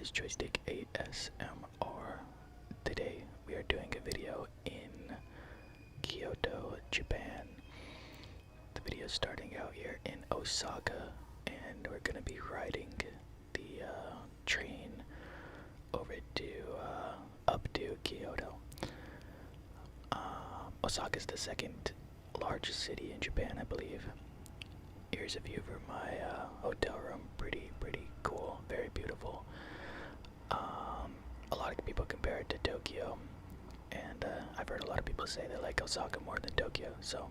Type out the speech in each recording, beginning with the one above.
is Joystick ASMR. Today we are doing a video in Kyoto, Japan. The video is starting out here in Osaka, and we're gonna be riding the train over to up to Kyoto. Osaka is the second largest city in Japan, I believe. Here's a view from my hotel room. Pretty cool, very beautiful. A lot of people compare it to Tokyo, and I've heard a lot of people say they like Osaka more than Tokyo. So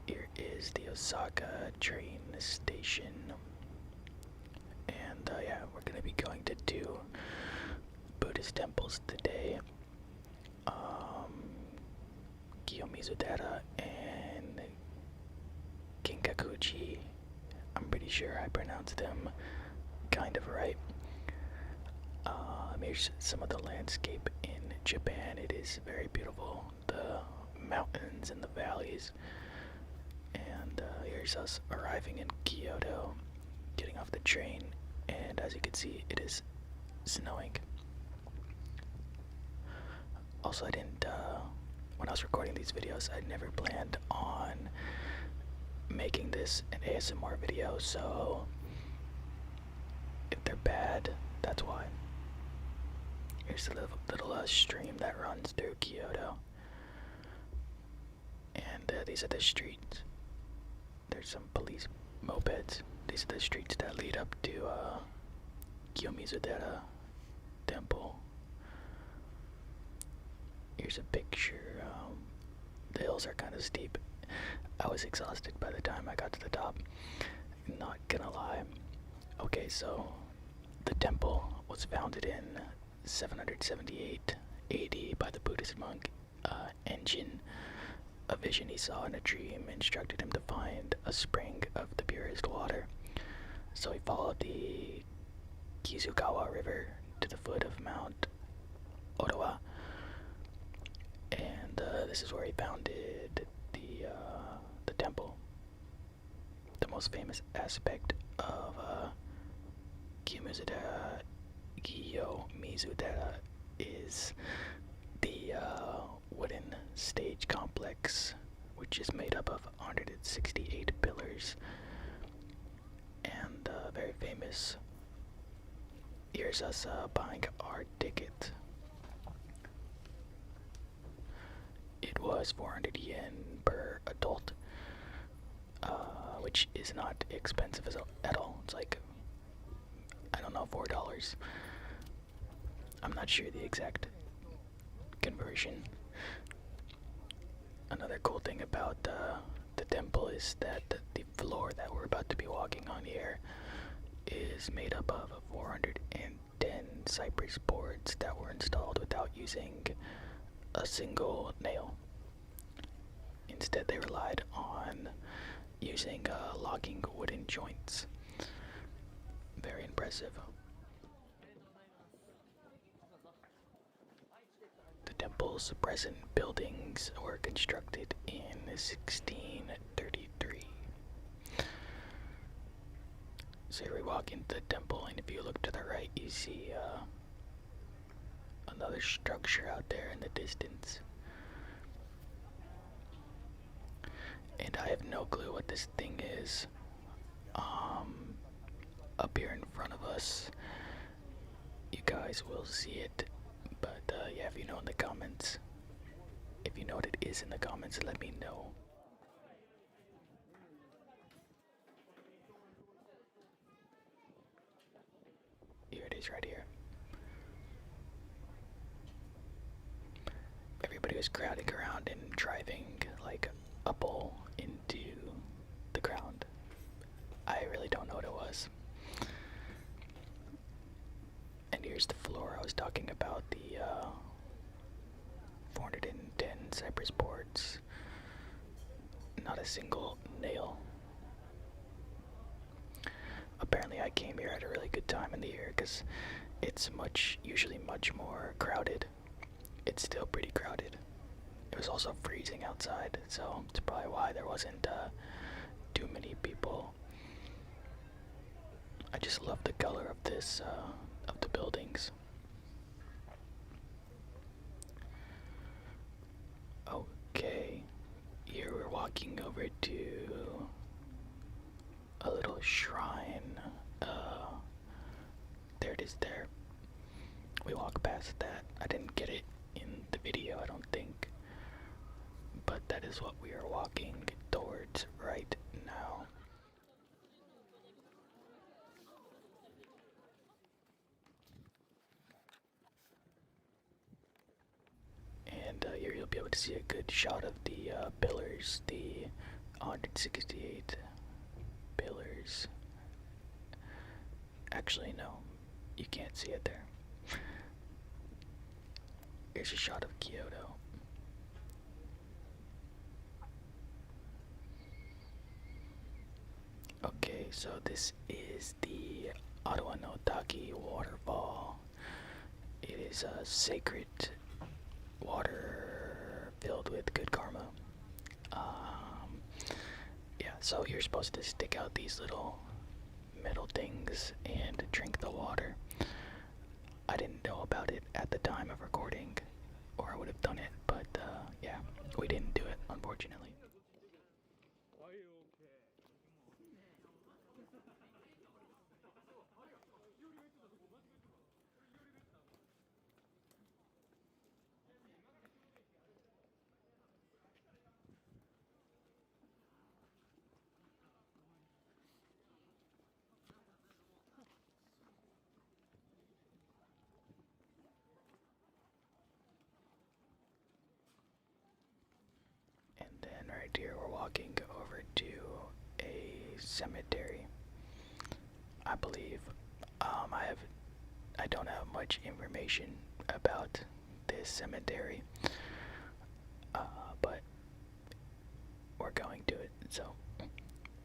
here is the Osaka train station, and yeah, we're gonna be going to two Buddhist temples today. Kiyomizu-dera and Kinkaku-ji. I'm pretty sure I pronounced them kind of right. Here's some of the landscape in Japan. It is very beautiful. The mountains and the valleys. And here's us arriving in Kyoto, getting off the train, and as you can see, it is snowing. Also, I didn't, when I was recording these videos, I never planned on making this an ASMR video, so if they're bad, that's why. Here's a little stream that runs through Kyoto, and these are the streets. There's some police mopeds. These are the streets that lead up to Kiyomizu-dera Temple. Here's a picture. The hills are kind of steep. I was exhausted by the time I got to the top, not gonna lie. Okay, so the temple was founded in 778 AD by the Buddhist monk Enjin. A vision he saw in a dream instructed him to find a spring of the purest water. So he followed the Kizugawa River to the foot of Mount Odawa, and this is where he founded the temple. The most famous aspect of Kiyomizu-dera is the wooden stage complex, which is made up of 168 pillars, and very famous. Here's us buying our ticket. It was 400 yen per adult, which is not expensive at all. It's like, I don't know, $4. I'm not sure the exact conversion. Another cool thing about the temple is that the floor that we're about to be walking on here is made up of 410 cypress boards that were installed without using a single nail. Instead, they relied on using logging wooden joints. Very impressive. The temple's present buildings were constructed in 1633. So here we walk into the temple, and if you look to the right, you see another structure out there in the distance. And I have no clue what this thing is. Up here in front of us, you guys will see it. But yeah, if you know in the comments, if you know what it is in the comments, let me know. Here it is right here. Everybody was crowding around and driving like a bull into the ground. I really don't know what it was. And here's the floor I was talking about, the 410 cypress boards. Not a single nail. Apparently I came here at a really good time in the year because it's usually much more crowded. It's still pretty crowded. It was also freezing outside, so it's probably why there wasn't too many people. I just love the color of this buildings. Okay, here we're walking over to a little shrine. There it is there. We walk past that. I didn't get it in the video, I don't think. But that is what we are walking towards right now. And here you'll be able to see a good shot of the pillars, the 168 pillars. Actually, no, you can't see it there. Here's a shot of Kyoto. Okay, so this is the Ottawa no Taki waterfall. It is a sacred water filled with good karma. Yeah, so you're supposed to stick out these little metal things and drink the water. I didn't know about it at the time of recording, or I would have done it, but yeah, we didn't do it, unfortunately. And then right here we're walking over to a cemetery. I believe I don't have much information about this cemetery, but we're going to it. So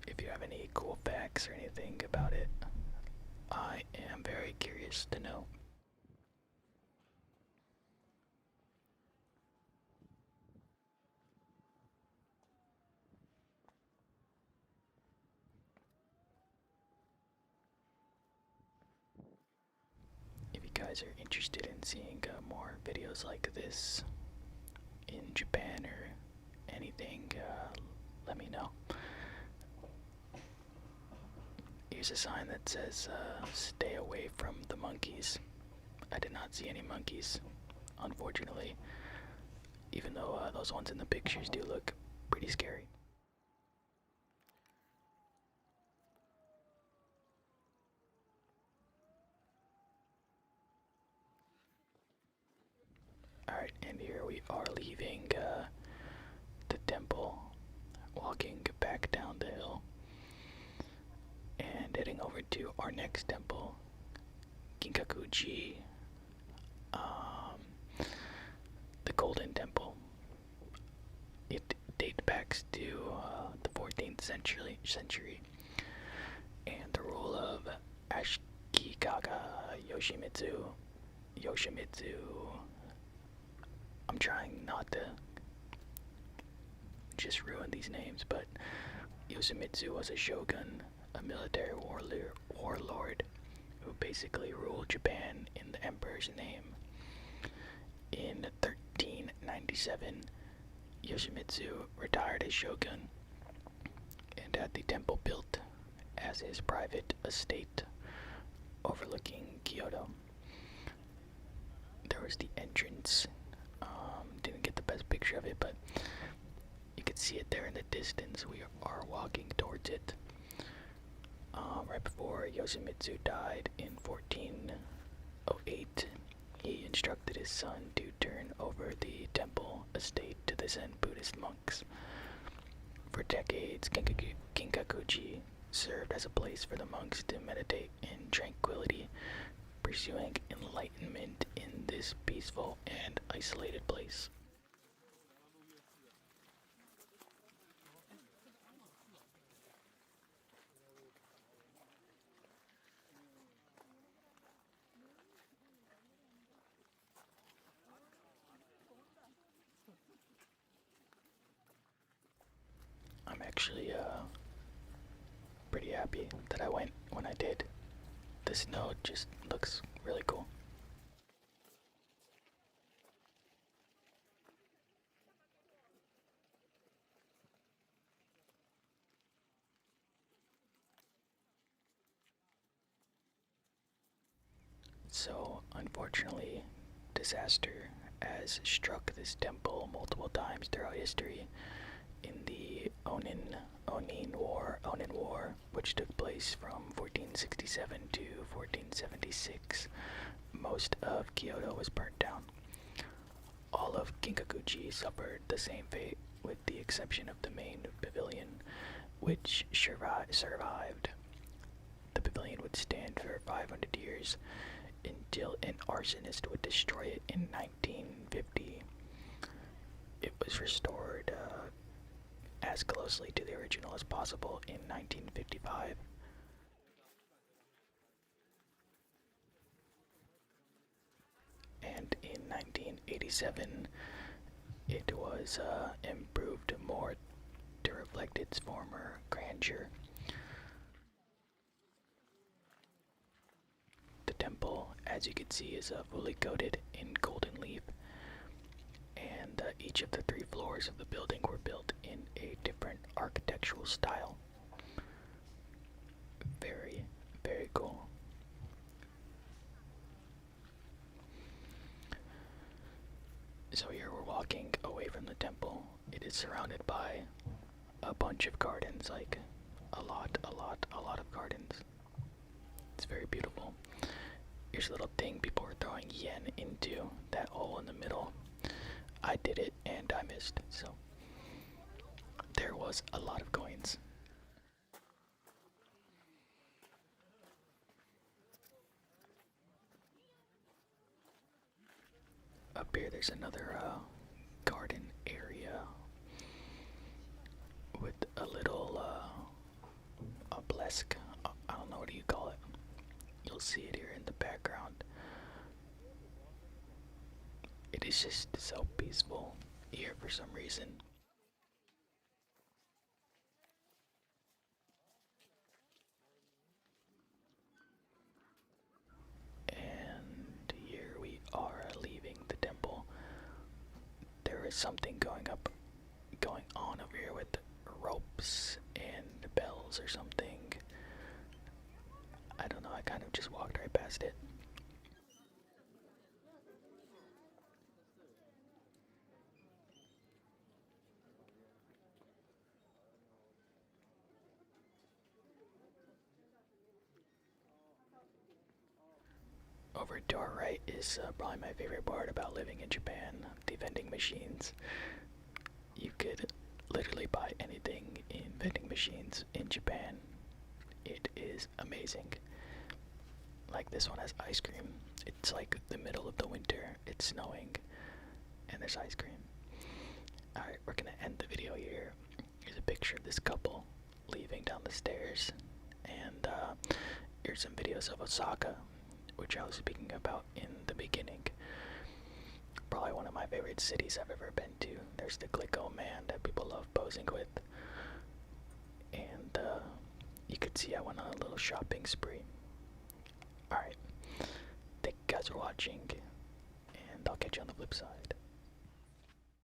if you have any cool facts or anything about it, I am very curious to know. If you guys are interested in seeing more videos like this in Japan or anything, let me know. Here's a sign that says, stay away from the monkeys. I did not see any monkeys, unfortunately, even though those ones in the pictures do look pretty scary. Alright, and here we are leaving the temple, walking back down the hill, and heading over to our next temple, Kinkaku-ji, the Golden Temple. It dates back to the 14th century, and the rule of Ashikaga Yoshimitsu. I'm trying not to just ruin these names, but Yoshimitsu was a shogun, a military warlord who basically ruled Japan in the emperor's name. In 1397, Yoshimitsu retired as shogun and had the temple built as his private estate overlooking Kyoto. There was the entrance. Didn't get the best picture of it, but you can see it there in the distance. We are walking towards it. Right before Yoshimitsu died in 1408, he instructed his son to turn over the temple estate to the Zen Buddhist monks. For decades, Kinkaku-ji served as a place for the monks to meditate in tranquility, pursuing enlightenment in this peaceful and isolated place. I'm actually pretty happy that I went when I did. The the snow just looks really cool. So, unfortunately, disaster has struck this temple multiple times throughout history. In the Onin War, which took place from 1467 to 1476, most of Kyoto was burnt down. All of Kinkaku-ji suffered the same fate, with the exception of the main pavilion, which survived. The pavilion would stand for 500 years until an arsonist would destroy it in 1950. It was restored as closely to the original as possible in 1955. And in 1987, it was improved more to reflect its former grandeur. The temple, as you can see, is fully coated in golden leaf, and each of the 3 floors of the building were built in a different architectural style. Very, very cool. So here we're walking away from the temple. It is surrounded by a bunch of gardens, like a lot of gardens. It's very beautiful. Here's a little thing people are throwing yen into that hole in the middle. I did it and I missed, so there was a lot of coins. Up here there's another garden area with a little obelisk. I don't know, what do you call it? You'll see it here in the background. It is just so peaceful here for some reason. And here we are leaving the temple. There is something going on over here with ropes and bells or something. I don't know, I kind of just walked right past it. Over to our right is probably my favorite part about living in Japan, the vending machines. You could literally buy anything in vending machines in Japan. It is amazing. Like this one has ice cream. It's like the middle of the winter, it's snowing, and there's ice cream. Alright, we're gonna end the video here. Here's a picture of this couple leaving down the stairs, and here's some videos of Osaka, which I was speaking about in the beginning. Probably one of my favorite cities I've ever been to. There's the Glico man that people love posing with. And you could see I went on a little shopping spree. Alright, thank you guys for watching, and I'll catch you on the flip side.